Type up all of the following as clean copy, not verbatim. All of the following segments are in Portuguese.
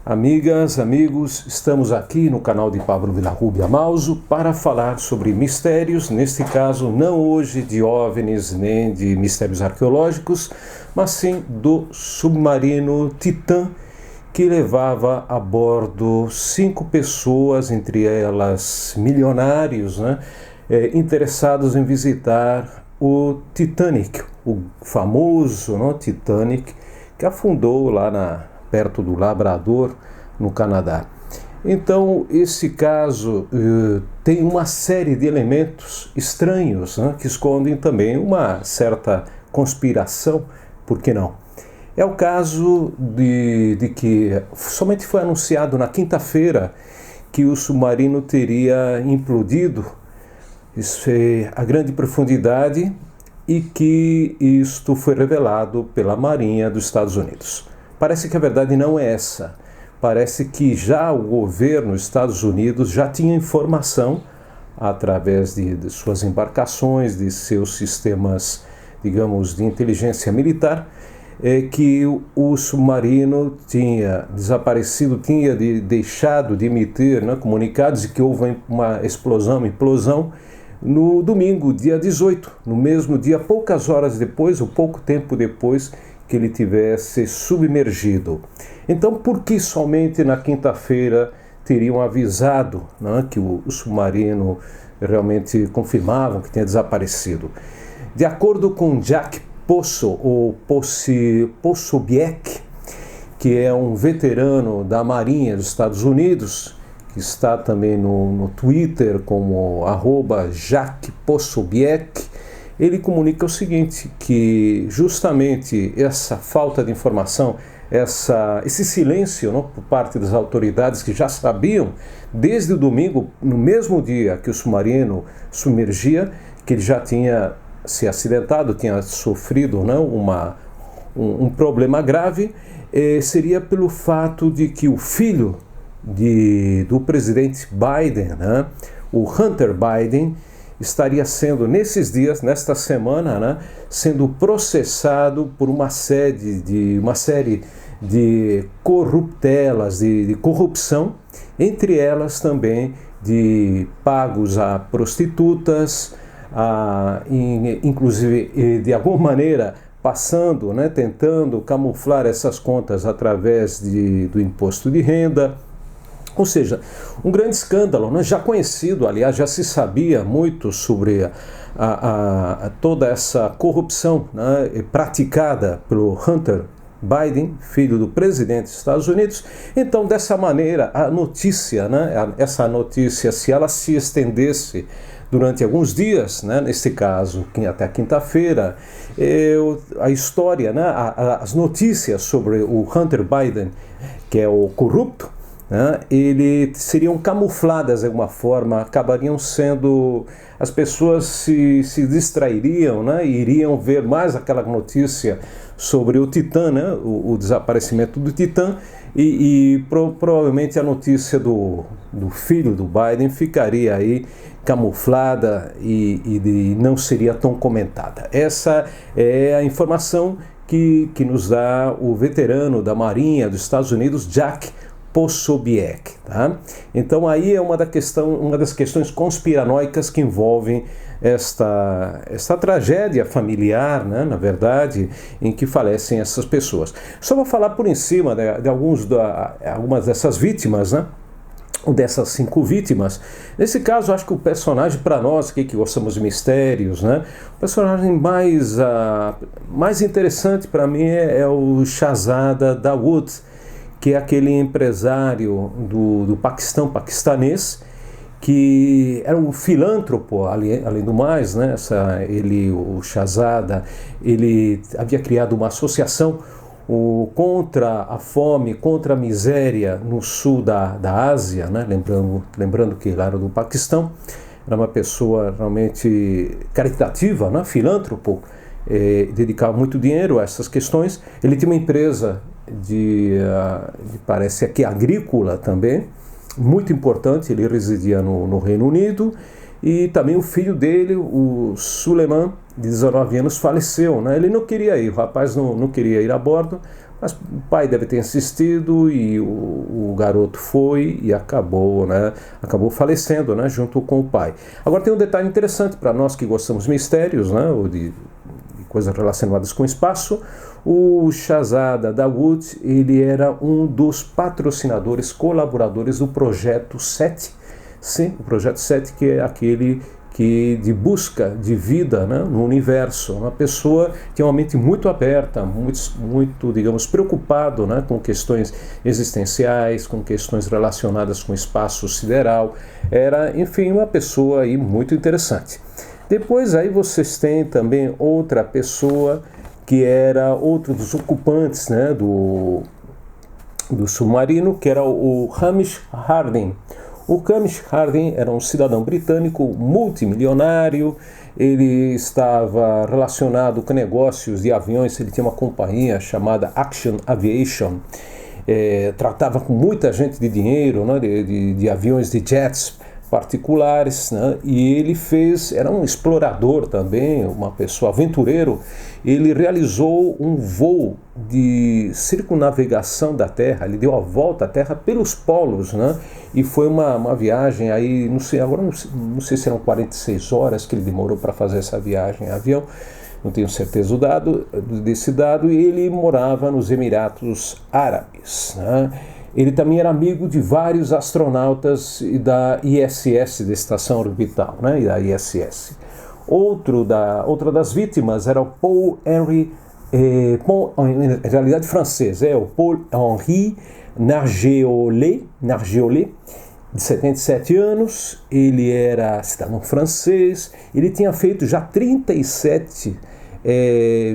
Amigas, amigos, estamos aqui no canal de Pablo Villarrubia Mauso para falar sobre mistérios, neste caso não hoje de OVNIs nem de mistérios arqueológicos, mas sim do submarino Titã, que levava a bordo 5 pessoas, entre elas milionários, interessados em visitar o Titanic, o famoso Titanic, que afundou lá perto do Labrador, no Canadá. Então, esse caso tem uma série de elementos estranhos, que escondem também uma certa conspiração, por que não? É o caso de que somente foi anunciado na quinta-feira que o submarino teria implodido a grande profundidade e que isto foi revelado pela Marinha dos Estados Unidos. Parece que a verdade não é essa. Parece que já o governo dos Estados Unidos já tinha informação, através de suas embarcações, de seus sistemas, digamos, de inteligência militar, que o submarino tinha desaparecido, tinha deixado de emitir comunicados e que houve uma implosão, no domingo, dia 18, no mesmo dia, poucas horas depois, ou pouco tempo depois, que ele tivesse submergido. Então, por que somente na quinta-feira teriam avisado que o submarino realmente confirmavam que tinha desaparecido? De acordo com Jack Posobiec, que é um veterano da Marinha dos Estados Unidos, que está também no Twitter como @Jack Posobiec, ele comunica o seguinte, que justamente essa falta de informação, esse silêncio por parte das autoridades que já sabiam desde o domingo, no mesmo dia que o submarino submergia, que ele já tinha se acidentado, tinha sofrido um problema grave, seria pelo fato de que o filho do presidente Biden, o Hunter Biden, estaria sendo, nesses dias, nesta semana, sendo processado por uma série de corruptelas, de corrupção, entre elas também de pagos a prostitutas, inclusive de alguma maneira passando, tentando camuflar essas contas através do imposto de renda. Ou seja, um grande escândalo, já conhecido, aliás, já se sabia muito sobre toda essa corrupção praticada pelo Hunter Biden, filho do presidente dos Estados Unidos. Então, dessa maneira, a notícia, essa notícia, se ela se estendesse durante alguns dias, nesse caso, até a quinta-feira, a história, as notícias sobre o Hunter Biden, que é o corrupto, ele seriam camufladas de alguma forma, acabariam sendo, as pessoas se distrairiam, e iriam ver mais aquela notícia sobre o Titã, o desaparecimento do Titã, e provavelmente a notícia do filho do Biden ficaria aí camuflada e não seria tão comentada. Essa é a informação que nos dá o veterano da Marinha dos Estados Unidos, Jack Posobiec, Então aí é uma das questões conspiranoicas que envolvem esta tragédia familiar, na verdade, em que falecem essas pessoas. Só vou falar por em cima de algumas dessas vítimas, ou dessas 5 vítimas. Nesse caso, acho que o personagem, para nós que gostamos de mistérios, o personagem mais interessante para mim é o Shahzada Dawood, que é aquele empresário do paquistanês, que era um filântropo, além do mais, o Shahzada, ele havia criado uma associação contra a fome, contra a miséria no sul da Ásia, lembrando que ele era do Paquistão. Era uma pessoa realmente caritativa, filântropo, dedicava muito dinheiro a essas questões. Ele tinha uma empresa parece aqui agrícola também, muito importante. Ele residia no Reino Unido, e também o filho dele, o Suleiman, de 19 anos, faleceu. Ele não queria ir, o rapaz não queria ir a bordo, Mas o pai deve ter insistido e o garoto foi e acabou, né, acabou falecendo, né, junto com o pai. Agora tem um detalhe interessante para nós que gostamos de mistérios, né, ou de coisas relacionadas com espaço. O Shahzada Dawood, ele era um dos patrocinadores, colaboradores do Projeto 7. Sim, o Projeto 7, que é aquele de busca de vida, né, no universo. Uma pessoa que tem uma mente muito aberta, muito, digamos, preocupado, né, com questões existenciais, com questões relacionadas com o espaço sideral. Era, enfim, uma pessoa aí muito interessante. Depois aí vocês têm também outra pessoa que era outro dos ocupantes, né, do submarino, que era o Hamish Harding. O Hamish Harding era um cidadão britânico multimilionário, ele estava relacionado com negócios de aviões, ele tinha uma companhia chamada Action Aviation, tratava com muita gente de dinheiro, né, de aviões, de jets particulares, né, e ele era um explorador também, uma pessoa aventureiro. Ele realizou um voo de circunnavegação da Terra, ele deu a volta à Terra pelos polos, né, e foi uma viagem aí, não sei, agora não sei se eram 46 horas que ele demorou para fazer essa viagem em avião, não tenho certeza desse dado, e ele morava nos Emirados Árabes, né. Ele também era amigo de vários astronautas da ISS, da Estação Orbital, né, e da ISS. Outra das vítimas era o Paul-Henri, em realidade francês, o Paul-Henri Nargeolet, de 77 anos, ele era cidadão francês, ele tinha feito já 37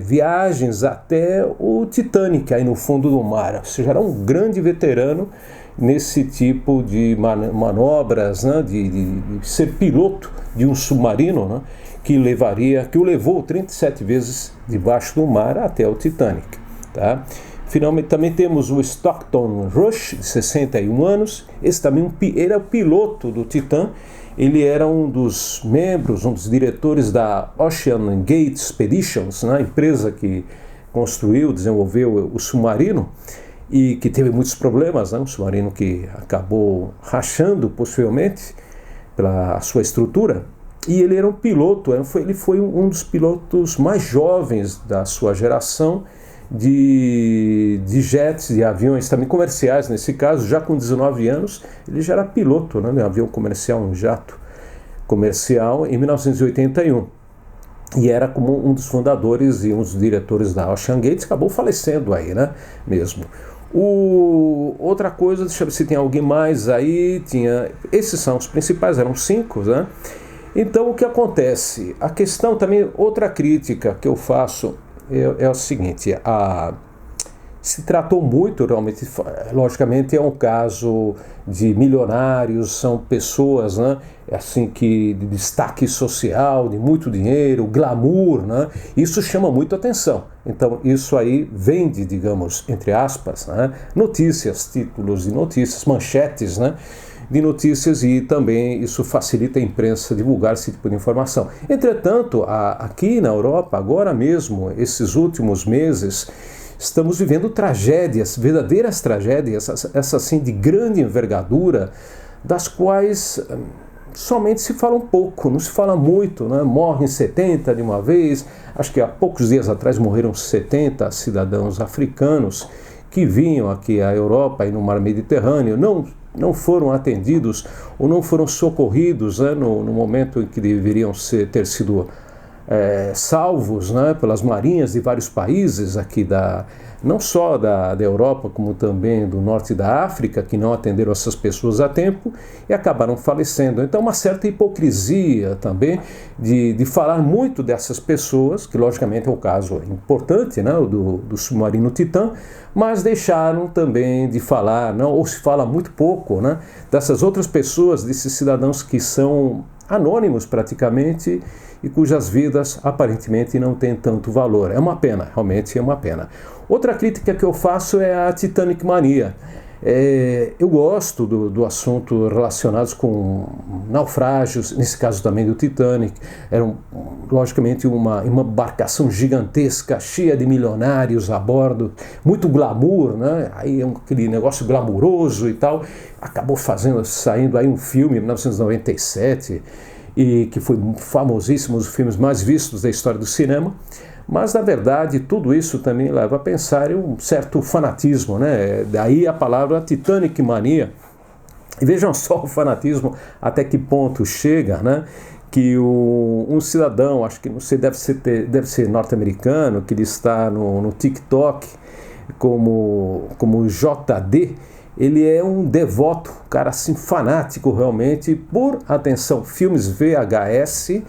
viagens até o Titanic, aí no fundo do mar, ou seja, era um grande veterano nesse tipo de manobras, né, de ser piloto de um submarino, né, que o levou 37 vezes debaixo do mar até o Titanic. Tá? Finalmente também temos o Stockton Rush, de 61 anos, esse também era o piloto do Titan. Ele era um dos membros, um dos diretores da Ocean Gate Expeditions, né, empresa que desenvolveu o submarino e que teve muitos problemas, né, um submarino que acabou rachando possivelmente pela sua estrutura. E ele era um piloto, ele foi um dos pilotos mais jovens da sua geração de jets, de aviões também comerciais, nesse caso, já com 19 anos, ele já era piloto, né, de um avião comercial, um jato comercial, em 1981. E era como um dos fundadores e um dos diretores da Ocean Gate, acabou falecendo aí, né, mesmo. Outra coisa, deixa eu ver se tem alguém mais aí, esses são os principais, eram 5, né. Então, o que acontece? A questão também, outra crítica que eu faço é o seguinte, se tratou muito, realmente, logicamente é um caso de milionários, são pessoas, né, assim, de destaque social, de muito dinheiro, glamour, né, isso chama muito atenção. Então isso aí vende, digamos, entre aspas, né, notícias, títulos de notícias, manchetes, né, de notícias, e também isso facilita a imprensa divulgar esse tipo de informação. Entretanto, aqui na Europa, agora mesmo, esses últimos meses, estamos vivendo tragédias, verdadeiras tragédias, essas assim de grande envergadura, das quais somente se fala um pouco, não se fala muito, né? Morrem 70 de uma vez, acho que há poucos dias atrás morreram 70 cidadãos africanos que vinham aqui à Europa e no mar Mediterrâneo, não foram atendidos ou não foram socorridos, né, no momento em que deveriam ter sido salvos, né, pelas marinhas de vários países aqui não só da Europa, como também do norte da África, que não atenderam essas pessoas a tempo e acabaram falecendo. Então, uma certa hipocrisia também de falar muito dessas pessoas, que logicamente é um caso importante, né, do submarino Titã, mas deixaram também de falar, não, ou se fala muito pouco, né, dessas outras pessoas, desses cidadãos que são anônimos praticamente e cujas vidas aparentemente não têm tanto valor. É uma pena, realmente é uma pena. Outra crítica que eu faço é a Titanic Mania. Eu gosto do assunto relacionados com naufrágios, nesse caso também do Titanic. Era, logicamente, uma embarcação gigantesca, cheia de milionários a bordo, muito glamour, né? Aí aquele negócio glamuroso e tal. Acabou saindo aí um filme em 1997, e que foi famosíssimo, um dos filmes mais vistos da história do cinema. Mas, na verdade, tudo isso também leva a pensar em um certo fanatismo, né? Daí a palavra Titanic mania. E vejam só o fanatismo até que ponto chega, né? Que um cidadão, acho que não sei, deve ser norte-americano, que ele está no TikTok como JD, ele é um devoto, um cara assim fanático realmente por, atenção, filmes VHS,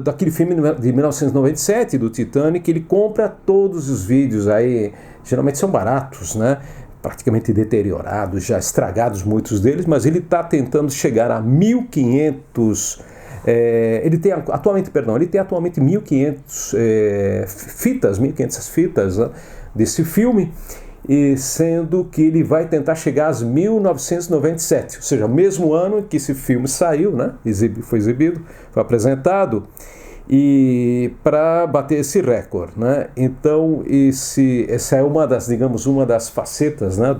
daquele filme de 1997, do Titanic. Ele compra todos os vídeos aí, geralmente são baratos, né? Praticamente deteriorados, já estragados muitos deles, mas ele está tentando chegar a 1.500, ele tem atualmente 1.500 fitas, né, desse filme, e sendo que ele vai tentar chegar às 1997, ou seja, o mesmo ano que esse filme saiu, né, foi exibido, foi apresentado, e para bater esse recorde, né? Então essa é uma das facetas, né,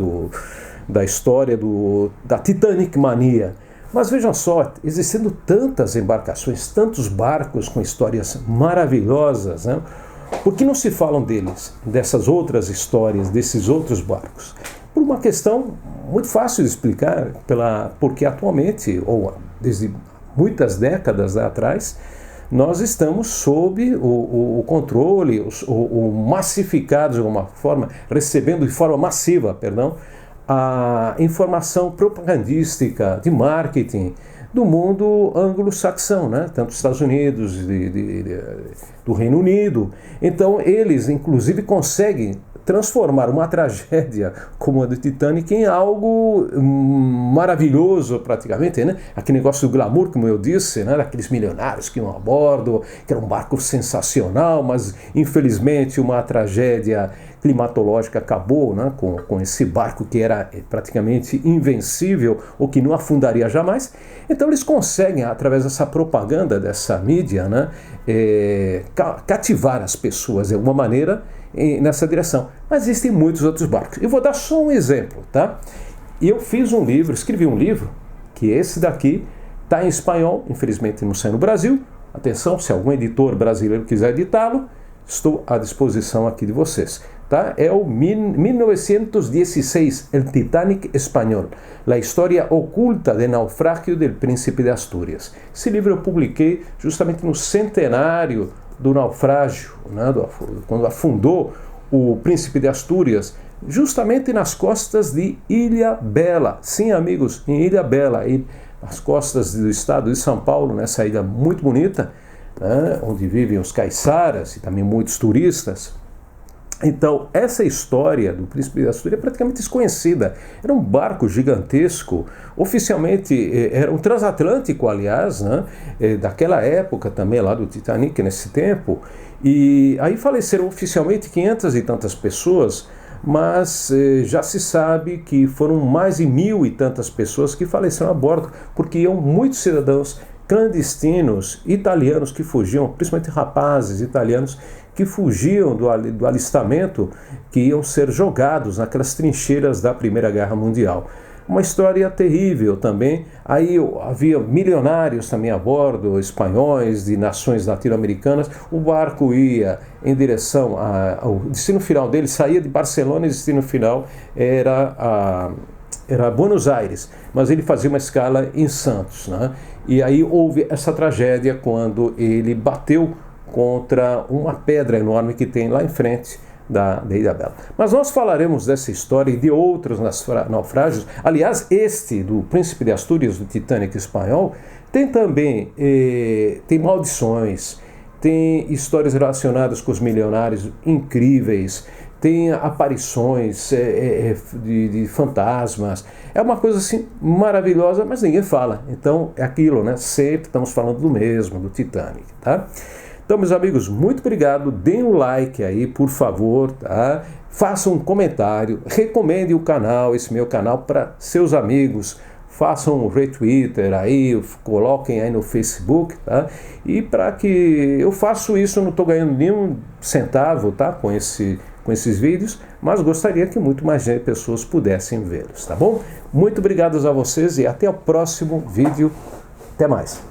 da história da Titanic mania. Mas vejam só, existindo tantas embarcações, tantos barcos com histórias maravilhosas, né? Por que não se falam dessas outras histórias, desses outros barcos? Por uma questão muito fácil de explicar, porque atualmente, ou desde muitas décadas atrás, nós estamos sob o controle, o massificado de alguma forma, recebendo de forma massiva, a informação propagandística, de marketing, do mundo anglo-saxão, né? Tanto dos Estados Unidos, do Reino Unido. Então eles, inclusive, conseguem transformar uma tragédia como a do Titanic em algo maravilhoso, praticamente, né? Aquele negócio do glamour, como eu disse, né? Daqueles milionários que iam a bordo, que era um barco sensacional, mas infelizmente uma tragédia climatológica acabou, né? com esse barco que era praticamente invencível, ou que não afundaria jamais. Então eles conseguem, através dessa propaganda, dessa mídia, né? Cativar as pessoas de alguma maneira nessa direção. Mas existem muitos outros barcos. Eu vou dar só um exemplo, tá? E eu escrevi um livro, que esse daqui está em espanhol, infelizmente não sai no Brasil. Atenção, se algum editor brasileiro quiser editá-lo, estou à disposição aqui de vocês. Tá? É o 1916, El Titanic Espanhol, La História Oculta de Naufrágio del Príncipe de Astúrias. Esse livro eu publiquei justamente no centenário do naufrágio, né, quando afundou o Príncipe de Astúrias, justamente nas costas de Ilha Bela. Sim, amigos, em Ilha Bela, nas costas do estado de São Paulo, nessa ilha muito bonita, né, onde vivem os caiçaras e também muitos turistas. Então, essa história do Príncipe de Astúrias é praticamente desconhecida. Era um barco gigantesco, oficialmente era um transatlântico, aliás, né, daquela época também, lá do Titanic, nesse tempo. E aí faleceram oficialmente 500 e tantas pessoas, mas já se sabe que foram mais de 1.000 e tantas pessoas que faleceram a bordo, porque iam muitos cidadãos clandestinos italianos que fugiam, principalmente rapazes italianos, que fugiam do alistamento, que iam ser jogados naquelas trincheiras da Primeira Guerra Mundial. Uma história terrível também. Aí havia milionários também a bordo, espanhóis, de nações latino-americanas. O barco ia em direção ao destino final dele, saía de Barcelona e o destino final era Buenos Aires, mas ele fazia uma escala em Santos, né? E aí houve essa tragédia quando ele bateu contra uma pedra enorme que tem lá em frente da Ilha Bela. Mas nós falaremos dessa história e de outros naufrágios. Aliás, este do Príncipe de Astúrias, do Titanic espanhol, tem também tem maldições, tem histórias relacionadas com os milionários incríveis, tem aparições de fantasmas. É uma coisa assim maravilhosa, mas ninguém fala. Então é aquilo, né? Sempre estamos falando do mesmo, do Titanic, tá? Então, meus amigos, muito obrigado. Deem um like aí, por favor, tá? Façam um comentário, recomendem o canal, esse meu canal, para seus amigos. Façam um retweeter aí, coloquem aí no Facebook, tá? E para que eu faço isso, eu não estou ganhando nenhum centavo, tá? Com esses vídeos, mas gostaria que muito mais pessoas pudessem vê-los, tá bom? Muito obrigado a vocês e até o próximo vídeo. Até mais.